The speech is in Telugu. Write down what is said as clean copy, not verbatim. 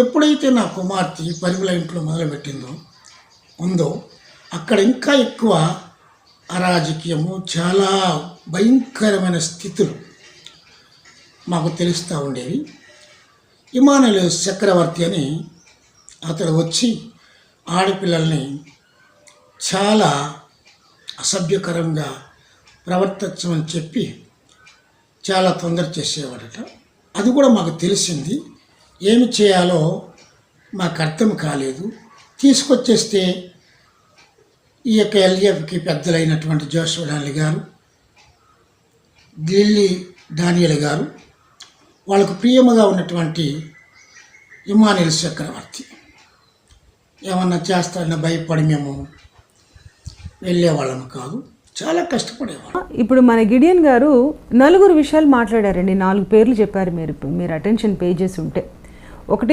ఎప్పుడైతే నా కుమార్తె పరిమళ ఇంట్లో ఉందో అక్కడ ఇంకా ఎక్కువ అరాజకీయము, చాలా భయంకరమైన స్థితులు మాకు తెలుస్తూ ఉండేవి. ఇమానుయేలు చక్రవర్తి అని అతడు వచ్చి ఆడపిల్లల్ని చాలా అసభ్యకరంగా ప్రవర్తించమని చెప్పి చాలా తొందర చేసేవాడట. అది కూడా మాకు తెలిసింది. ఏమి చేయాలో మాకు అర్థం కాలేదు. తీసుకొచ్చేస్తే ఈ యొక్క ఎల్ఏఎఫ్కి పెద్దలైనటువంటి జోషువ డానియల్ గారు, లిల్లీ డానియల్ గారు, వాళ్ళకు ప్రియముగా ఉన్నటువంటి ఇమానుయేలు చక్రవర్తి ఏమన్నా చేస్తారన్న భయపడి మేము వెళ్ళేవాళ్ళము కాదు. చాలా కష్టపడేవాళ్ళం. ఇప్పుడు మన గిడియన్ గారు 4 విషయాలు మాట్లాడారండి. 4 పేర్లు చెప్పారు. మీరు అటెన్షన్ పే చేసి ఉంటే, ఒకటి